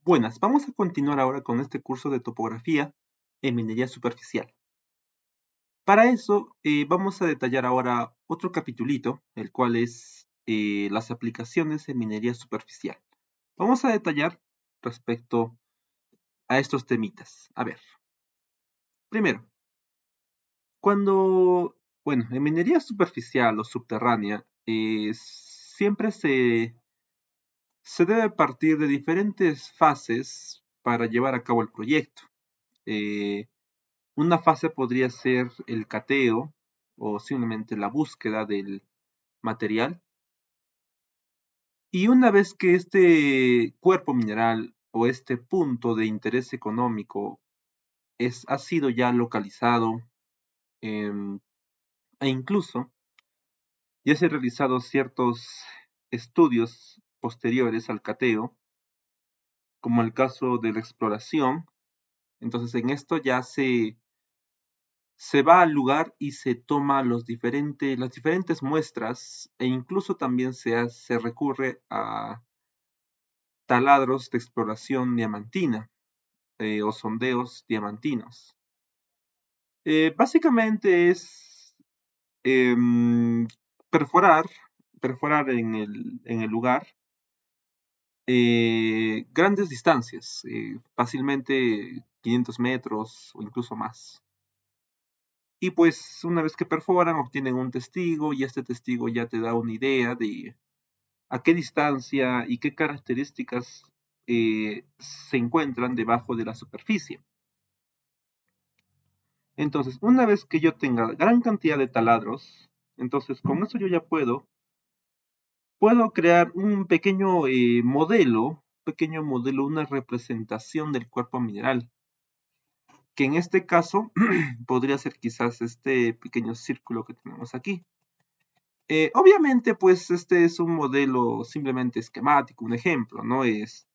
Buenas, vamos a continuar ahora con este curso de topografía en minería superficial. Para eso vamos a detallar ahora otro capitulito, el cual es las aplicaciones en minería superficial. Vamos a detallar respecto a estos temitas. A ver, primero, en minería superficial o subterránea, siempre se debe partir de diferentes fases para llevar a cabo el proyecto. Eh, Una fase podría ser el cateo o simplemente la búsqueda del material. Y una vez que este cuerpo mineral o este punto de interés económico ha sido ya localizado em, e incluso ya se han realizado ciertos estudios posteriores al cateo, como el caso de la exploración, entonces en esto ya se va al lugar y se toma las diferentes muestras e incluso también se recurre a taladros de exploración diamantina o sondeos diamantinos. Básicamente es em, perforar, perforar en el lugar grandes distancias, fácilmente 500 metros o incluso más. Y pues una vez que perforan, obtienen un testigo y este testigo ya te da una idea de a qué distancia y qué características se encuentran debajo de la superficie. Entonces, una vez que yo tenga gran cantidad de taladros, entonces con eso yo ya puedo crear un pequeño modelo, una representación del cuerpo mineral, que en este caso podría ser quizás este pequeño círculo que tenemos aquí. Obviamente, pues este es un modelo simplemente esquemático, un ejemplo, no es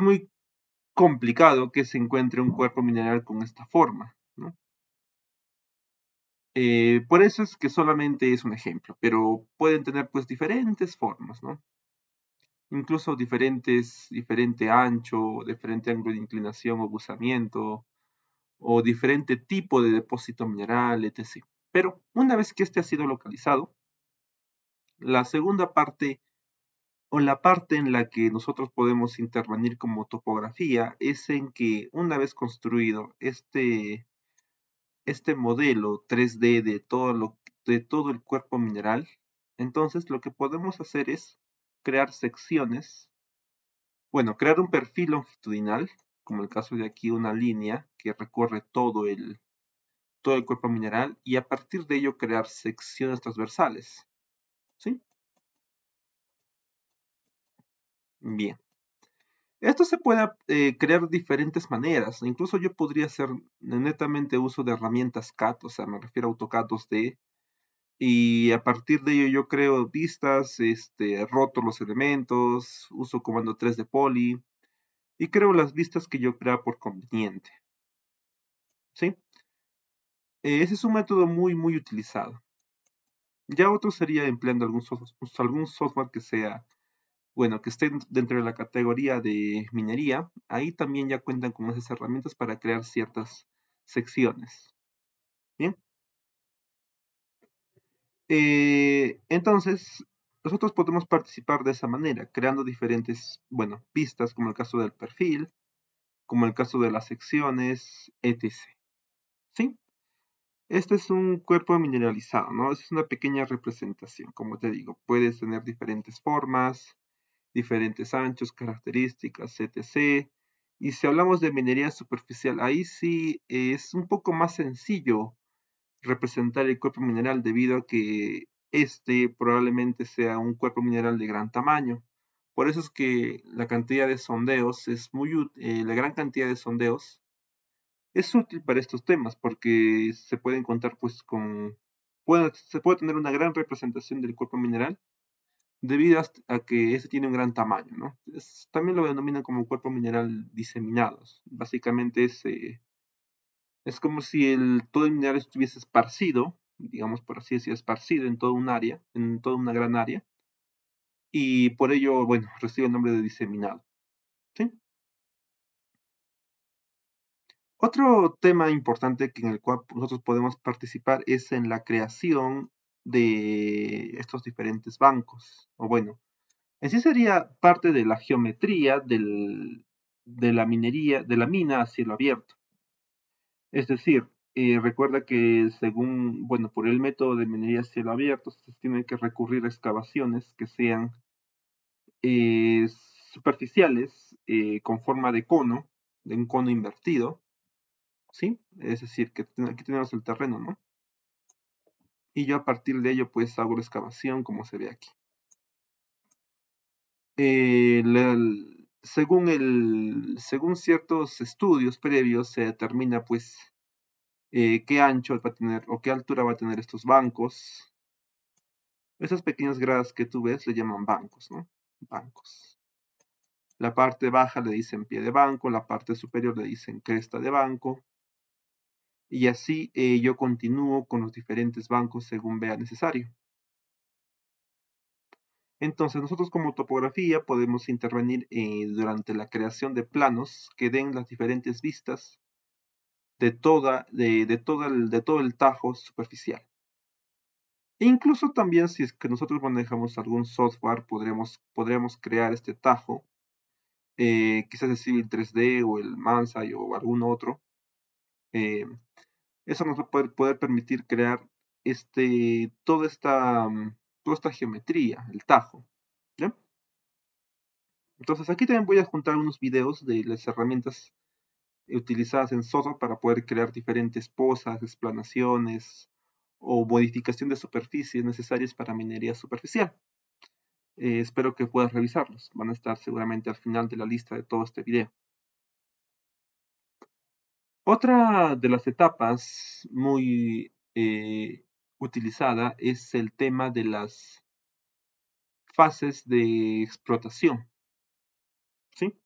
muy complicado que se encuentre un cuerpo mineral con esta forma, ¿no? Por eso es que solamente es un ejemplo, pero pueden tener pues diferentes formas, ¿no? Incluso diferente ancho, diferente ángulo de inclinación o buzamiento, o diferente tipo de depósito mineral, etc. Pero una vez que este ha sido localizado, la segunda parte o la parte en la que nosotros podemos intervenir como topografía es en que una vez construido este modelo 3D de todo el cuerpo mineral, entonces lo que podemos hacer es crear secciones, bueno, crear un perfil longitudinal, como el caso de aquí una línea que recorre todo el cuerpo mineral y a partir de ello crear secciones transversales, ¿sí? Bien. Esto se puede crear de diferentes maneras. Incluso yo podría hacer netamente uso de herramientas CAD, o sea, me refiero a AutoCAD 2D, y a partir de ello yo creo vistas, roto los elementos, uso comando 3 de poly y creo las vistas que yo crea por conveniente, ¿sí? Ese es un método muy utilizado. Ya otro sería empleando algún software que sea, bueno, que esté dentro de la categoría de minería. Ahí también ya cuentan con esas herramientas para crear ciertas secciones. Bien. Entonces, nosotros podemos participar de esa manera, creando diferentes, bueno, pistas, como el caso del perfil, como el caso de las secciones, etc. ¿Sí? Este es un cuerpo mineralizado, ¿no? Es una pequeña representación, como te digo, puedes tener diferentes formas, diferentes anchos, características, etc. Y si hablamos de minería superficial, ahí sí es un poco más sencillo representar el cuerpo mineral debido a que este probablemente sea un cuerpo mineral de gran tamaño. Por eso es que la cantidad de sondeos es muy útil, la gran cantidad de sondeos es útil para estos temas porque se puede encontrar pues se puede tener una gran representación del cuerpo mineral debido a que este tiene un gran tamaño, ¿no? También lo denominan como cuerpo mineral diseminados. Básicamente es como si todo el mineral estuviese esparcido, digamos por así decirlo, esparcido en toda un área, en toda una gran área, y por ello, bueno, recibe el nombre de diseminado. ¿sí? Otro tema importante en el cual nosotros podemos participar es en la creación de estos diferentes bancos. O bueno, en sí sería parte de la geometría de la minería, de la mina a cielo abierto. Es decir, recuerda que según, bueno, por el método de minería a cielo abierto, se tiene que recurrir a excavaciones que sean eh, superficiales, con forma de un cono invertido, ¿sí? Es decir, que aquí tenemos el terreno, ¿no? Y yo a partir de ello, pues hago la excavación como se ve aquí. Según ciertos estudios previos, se determina, pues, qué ancho va a tener o qué altura va a tener estos bancos. Esas pequeñas gradas que tú ves le llaman bancos, ¿no? Bancos. La parte baja le dicen pie de banco, la parte superior le dicen cresta de banco. Y así yo continúo con los diferentes bancos según vea necesario. Entonces nosotros como topografía podemos intervenir durante la creación de planos que den las diferentes vistas de todo el tajo superficial. E incluso también si es que nosotros manejamos algún software, podríamos crear este tajo, quizás el Civil 3D o el Mansai o algún otro. eh, Eso nos va a poder permitir crear toda esta geometría, el tajo. ¿Ya? Entonces aquí también voy a juntar unos videos de las herramientas utilizadas en software para poder crear diferentes pozas, explanaciones o modificación de superficies necesarias para minería superficial. Espero que puedas revisarlos. Van a estar seguramente al final de la lista de todo este video. Otra de las etapas muy utilizada es el tema de las fases de explotación. ¿Sí?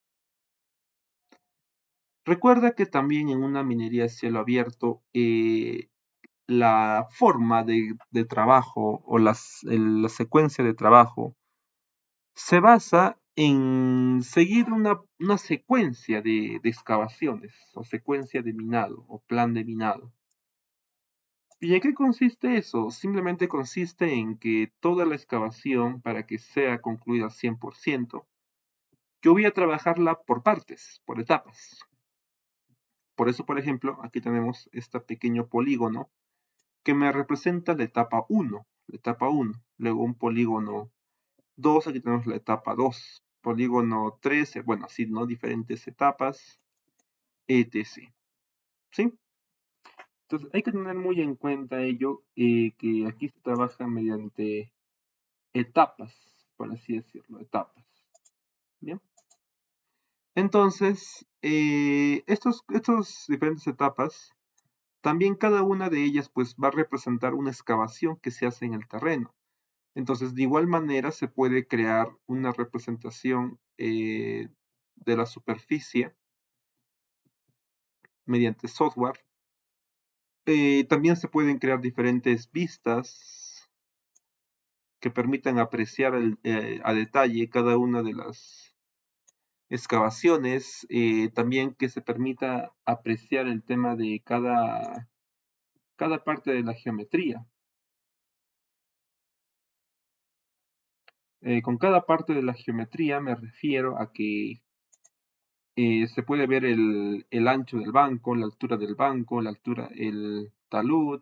Recuerda que también en una minería a cielo abierto, la forma de trabajo o la secuencia de trabajo se basa en seguir una secuencia de excavaciones o secuencia de minado o plan de minado. ¿Y en qué consiste eso? Simplemente consiste en que toda la excavación, para que sea concluida al 100%, yo voy a trabajarla por partes, por etapas. Por eso, por ejemplo, aquí tenemos este pequeño polígono que me representa la etapa 1, luego un polígono 2, aquí tenemos la etapa 2, polígono 3, bueno, así, ¿no? Diferentes etapas, etc. ¿Sí? Entonces hay que tener muy en cuenta ello, que aquí se trabaja mediante etapas, por así decirlo, etapas. ¿Bien? Entonces, estos diferentes etapas, también cada una de ellas pues va a representar una excavación que se hace en el terreno. Entonces, de igual manera se puede crear una representación de la superficie mediante software. También se pueden crear diferentes vistas que permitan apreciar a detalle cada una de las excavaciones. También que se permita apreciar el tema de cada parte de la geometría. Con cada parte de la geometría me refiero a que se puede ver el ancho del banco, la altura del banco, la altura, el talud,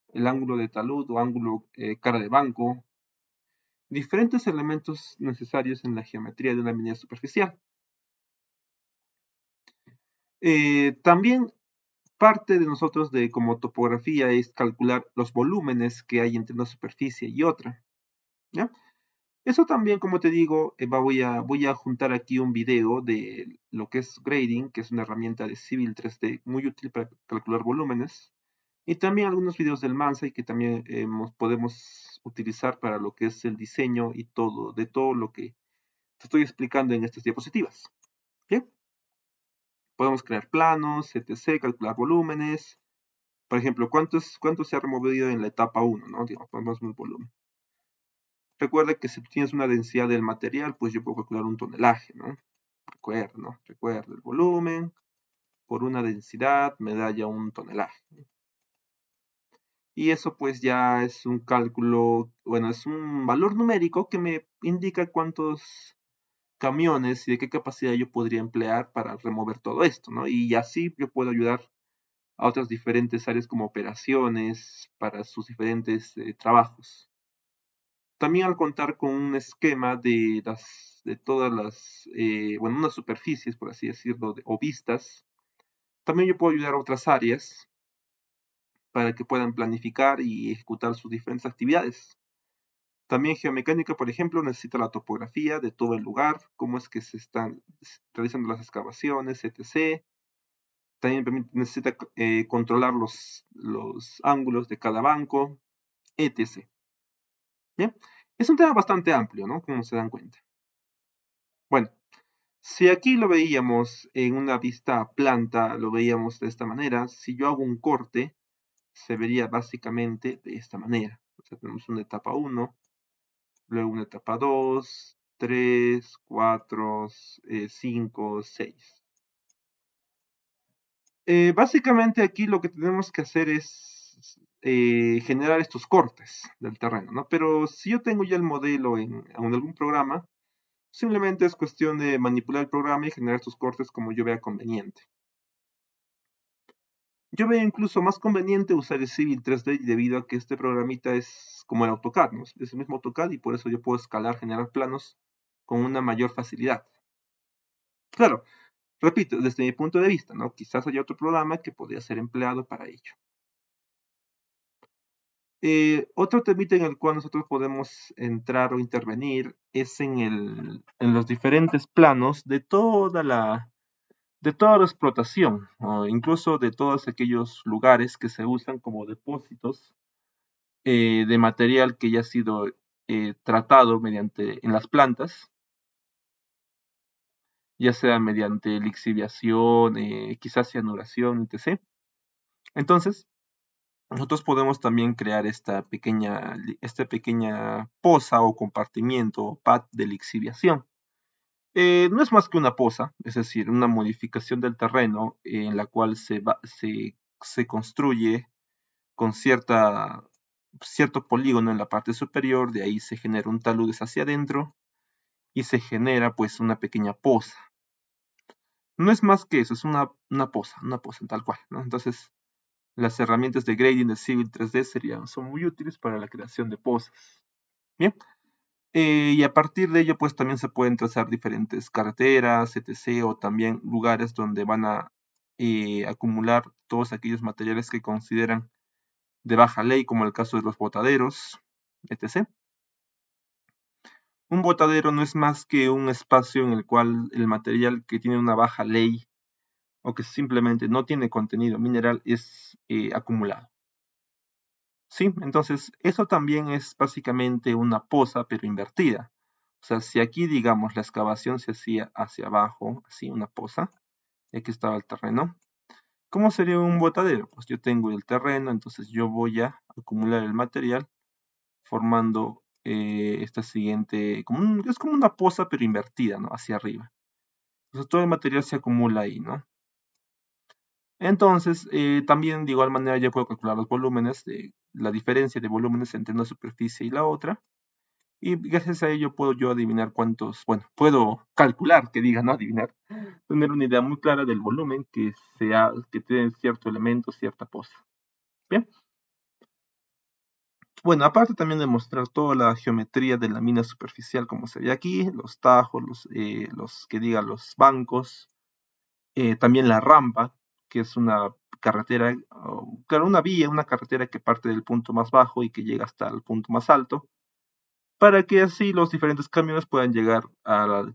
el ángulo de talud o ángulo cara de banco, diferentes elementos necesarios en la geometría de una minería superficial. También parte de nosotros de como topografía es calcular los volúmenes que hay entre una superficie y otra. ¿Ya? Eso también, como te digo, voy a juntar aquí un video de lo que es grading, que es una herramienta de Civil 3D muy útil para calcular volúmenes. Y también algunos videos del Mansai que también podemos utilizar para lo que es el diseño y de todo lo que te estoy explicando en estas diapositivas. Bien, podemos crear planos, etc., calcular volúmenes. Por ejemplo, ¿cuánto se ha removido en la etapa 1? ¿No? Digamos, ponemos un volumen. Recuerda que si tienes una densidad del material, pues yo puedo calcular un tonelaje, ¿no? Recuerda, ¿no? Recuerda el volumen por una densidad me da ya un tonelaje. Y eso pues ya es un cálculo, bueno, es un valor numérico que me indica cuántos camiones y de qué capacidad yo podría emplear para remover todo esto, ¿no? Y así yo puedo ayudar a otras diferentes áreas como operaciones para sus diferentes trabajos. También al contar con un esquema de todas las, bueno, unas superficies, por así decirlo, o vistas, también yo puedo ayudar a otras áreas para que puedan planificar y ejecutar sus diferentes actividades. También geomecánica, por ejemplo, necesita la topografía de todo el lugar, cómo es que se están realizando las excavaciones, etc. También necesita controlar los ángulos de cada banco, etc. ¿Bien? Es un tema bastante amplio, ¿no? Como se dan cuenta. Bueno, si aquí lo veíamos en una vista a planta, lo veíamos de esta manera. Si yo hago un corte, se vería básicamente de esta manera. O sea, tenemos una etapa 1, luego una etapa 2, 3, 4, 5, 6. Básicamente aquí lo que tenemos que hacer es generar estos cortes del terreno, ¿no? Pero si yo tengo ya el modelo en algún programa, simplemente es cuestión de manipular el programa y generar estos cortes como yo vea conveniente. Yo veo incluso más conveniente usar el Civil 3D debido a que este programita es como el AutoCAD, ¿no? Es el mismo AutoCAD y por eso yo puedo escalar, generar planos con una mayor facilidad. Claro, repito, desde mi punto de vista, ¿no? Quizás haya otro programa que podría ser empleado para ello. Otro temita en el cual nosotros podemos entrar o intervenir es en los diferentes planos de toda la explotación, o incluso de todos aquellos lugares que se usan como depósitos de material que ya ha sido tratado en las plantas, ya sea mediante lixiviación, quizás cianuración, etc. Entonces, nosotros podemos también crear esta pequeña poza o compartimiento o pad de lixiviación. No es más que una poza, es decir, una modificación del terreno en la cual se construye con cierto polígono en la parte superior, de ahí se genera un talud hacia adentro y se genera pues una pequeña poza. No es más que eso, es una poza tal cual, ¿no? Entonces, las herramientas de grading de Civil 3D son muy útiles para la creación de pozas. Bien, y a partir de ello, pues también se pueden trazar diferentes carreteras, etc., o también lugares donde van a acumular todos aquellos materiales que consideran de baja ley, como el caso de los botaderos, etc. Un botadero no es más que un espacio en el cual el material que tiene una baja ley o que simplemente no tiene contenido mineral es acumulado. ¿Sí? Entonces, eso también es básicamente una poza, pero invertida. O sea, si aquí, digamos, la excavación se hacía hacia abajo, así, una poza, y aquí estaba el terreno, ¿cómo sería un botadero? Pues yo tengo el terreno, entonces yo voy a acumular el material formando esta siguiente, es como una poza, pero invertida, ¿no? Hacia arriba. Entonces todo el material se acumula ahí, ¿no? Entonces, también de igual manera yo puedo calcular los volúmenes, la diferencia de volúmenes entre una superficie y la otra, y gracias a ello puedo yo adivinar bueno, puedo calcular, que diga, no adivinar, tener una idea muy clara del volumen que tiene cierto elemento, cierta poza. Bien. Bueno, aparte también de mostrar toda la geometría de la mina superficial, como se ve aquí, los tajos, los bancos, también la rampa, que es una carretera, claro, una carretera que parte del punto más bajo y que llega hasta el punto más alto, para que así los diferentes camiones puedan llegar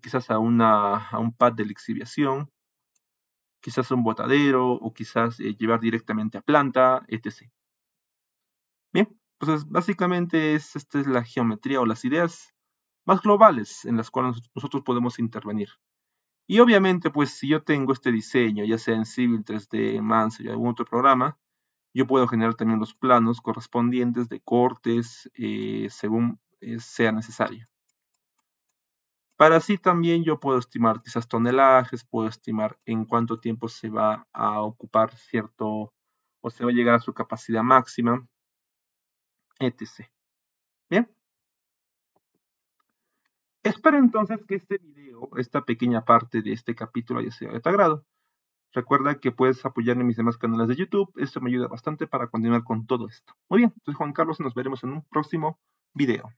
quizás a un pad de lixiviación, quizás a un botadero, o quizás llevar directamente a planta, etc. Bien, pues básicamente esta es la geometría o las ideas más globales en las cuales nosotros podemos intervenir. Y obviamente, pues si yo tengo este diseño, ya sea en Civil 3D, Manso o algún otro programa, yo puedo generar también los planos correspondientes de cortes según sea necesario. Para así también yo puedo estimar quizás tonelajes, puedo estimar en cuánto tiempo se va a ocupar cierto o se va a llegar a su capacidad máxima, etc. Bien, espero entonces que este video, esta pequeña parte de este capítulo haya sido de tu agrado. Recuerda que puedes apoyarme en mis demás canales de YouTube, esto me ayuda bastante para continuar con todo esto. Muy bien, soy Juan Carlos y nos veremos en un próximo video.